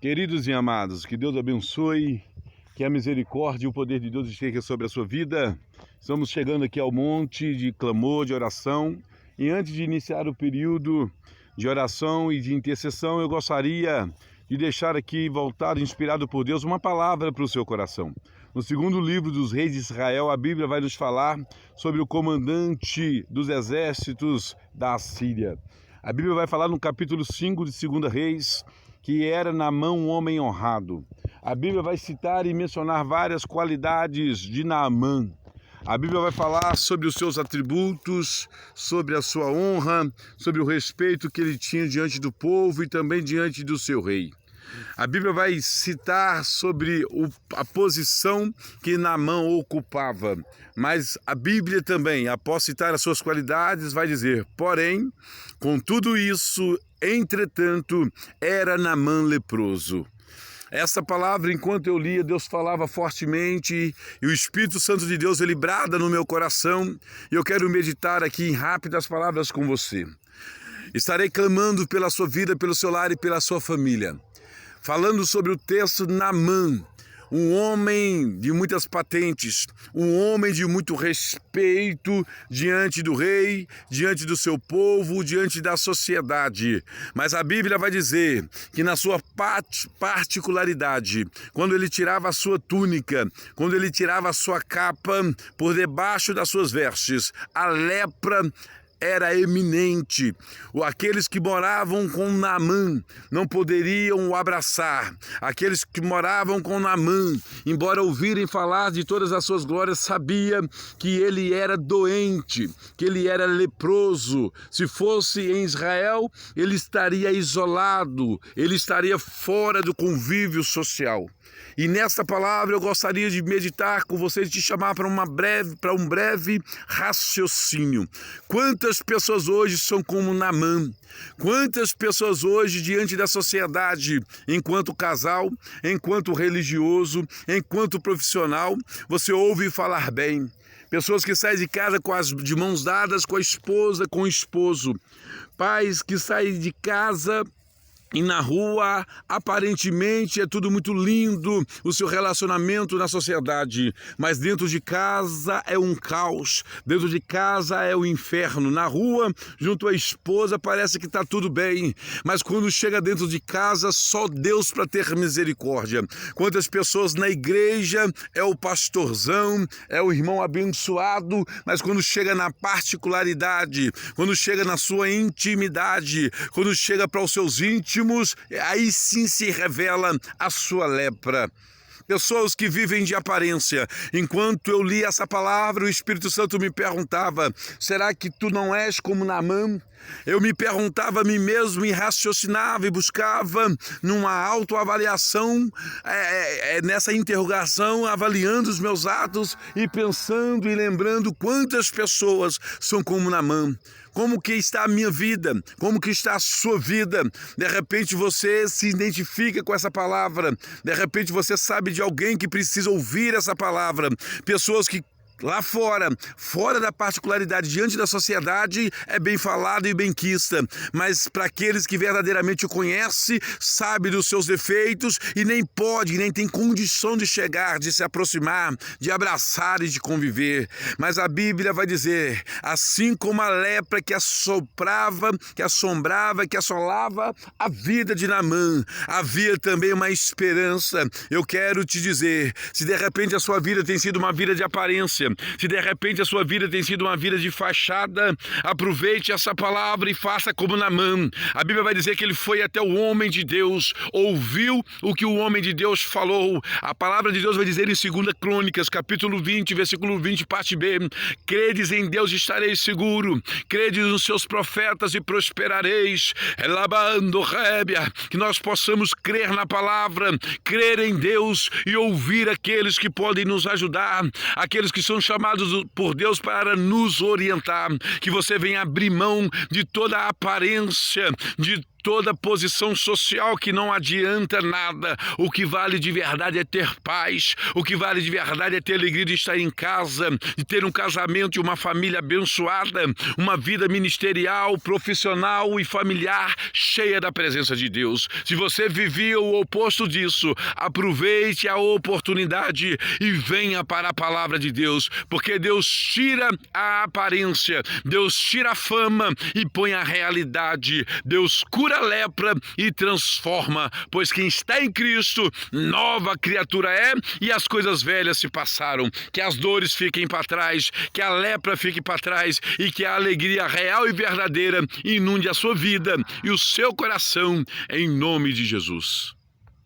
Queridos e amados, que Deus abençoe, que a misericórdia e o poder de Deus esteja sobre a sua vida. Estamos chegando aqui ao monte de clamor, de oração. E antes de iniciar o período de oração e de intercessão, eu gostaria de deixar aqui, voltado, inspirado por Deus, uma palavra para o seu coração. No segundo livro dos reis de Israel, a Bíblia vai nos falar sobre o comandante dos exércitos da Assíria. A Bíblia vai falar no capítulo 5 de 2 Reis, que era Naamã um homem honrado. A Bíblia vai citar e mencionar várias qualidades de Naamã. A Bíblia vai falar sobre os seus atributos, sobre a sua honra, sobre o respeito que ele tinha diante do povo e também diante do seu rei. A Bíblia vai citar sobre a posição que Naamã ocupava, mas a Bíblia também, após citar as suas qualidades, vai dizer: porém, com tudo isso, entretanto, era Naamã leproso. Essa palavra, enquanto eu lia, Deus falava fortemente e o Espírito Santo de Deus, ele brada no meu coração, e eu quero meditar aqui em rápidas palavras com você. Estarei clamando pela sua vida, pelo seu lar e pela sua família. Falando sobre o texto Naamã, um homem de muitas patentes, um homem de muito respeito diante do rei, diante do seu povo, diante da sociedade. Mas a Bíblia vai dizer que na sua particularidade, quando ele tirava a sua túnica, quando ele tirava a sua capa por debaixo das suas vestes, a lepra era eminente. Aqueles que moravam com Naamã não poderiam o abraçar. Aqueles que moravam com Naamã, embora ouvirem falar de todas as suas glórias, sabia que ele era doente, que ele era leproso. Se fosse em Israel, ele estaria isolado, ele estaria fora do convívio social. E nesta palavra eu gostaria de meditar com vocês, de te chamar para um breve raciocínio. Quantas pessoas hoje são como Naamã? Quantas pessoas hoje diante da sociedade, enquanto casal, enquanto religioso, enquanto profissional, você ouve falar bem? Pessoas que saem de casa de mãos dadas com a esposa, com o esposo. Pais que saem de casa e na rua, aparentemente, é tudo muito lindo, o seu relacionamento na sociedade, mas dentro de casa é um caos, dentro de casa é o inferno. Na rua, junto à esposa, parece que está tudo bem, mas quando chega dentro de casa, só Deus para ter misericórdia. Quantas pessoas na igreja é o pastorzão, é o irmão abençoado, mas quando chega na particularidade, quando chega na sua intimidade, quando chega para os seus íntimos, aí sim se revela a sua lepra. Pessoas que vivem de aparência. Enquanto eu li essa palavra, o Espírito Santo me perguntava: será que tu não és como Naamã? Eu me perguntava a mim mesmo e raciocinava e buscava numa autoavaliação, nessa interrogação, avaliando os meus atos e pensando e lembrando quantas pessoas são como Naamã. Como que está a minha vida? Como que está a sua vida? De repente você se identifica com essa palavra. De repente você sabe de alguém que precisa ouvir essa palavra. Pessoas que lá fora da particularidade, diante da sociedade, é bem falado e bem quista, mas para aqueles que verdadeiramente o conhecem, sabe dos seus defeitos e nem tem condição de chegar, de se aproximar, de abraçar e de conviver. Mas a Bíblia vai dizer: assim como a lepra que assombrava, que assolava a vida de Naamã, havia também uma esperança. Eu quero te dizer, se de repente a sua vida tem sido uma vida de aparência, se de repente a sua vida tem sido uma vida de fachada, aproveite essa palavra e faça como Naamã. A Bíblia vai dizer que ele foi até o homem de Deus, ouviu o que o homem de Deus falou. A palavra de Deus vai dizer em 2 Crônicas, capítulo 20, versículo 20, parte B: credes em Deus e estareis seguro, credes nos seus profetas e prosperareis. Elabando rébia, que nós possamos crer na palavra, crer em Deus e ouvir aqueles que podem nos ajudar, aqueles que são chamados por Deus para nos orientar. Que você venha abrir mão de toda a aparência, de toda posição social que não adianta nada. O que vale de verdade é ter paz, o que vale de verdade é ter alegria de estar em casa, de ter um casamento e uma família abençoada, uma vida ministerial, profissional e familiar cheia da presença de Deus. Se você vivia o oposto disso, aproveite a oportunidade e venha para a palavra de Deus, porque Deus tira a aparência, Deus tira a fama e põe a realidade. Deus cura a lepra e transforma, pois quem está em Cristo, nova criatura é, e as coisas velhas se passaram. Que as dores fiquem para trás, que a lepra fique para trás e que a alegria real e verdadeira inunde a sua vida e o seu coração, em nome de Jesus.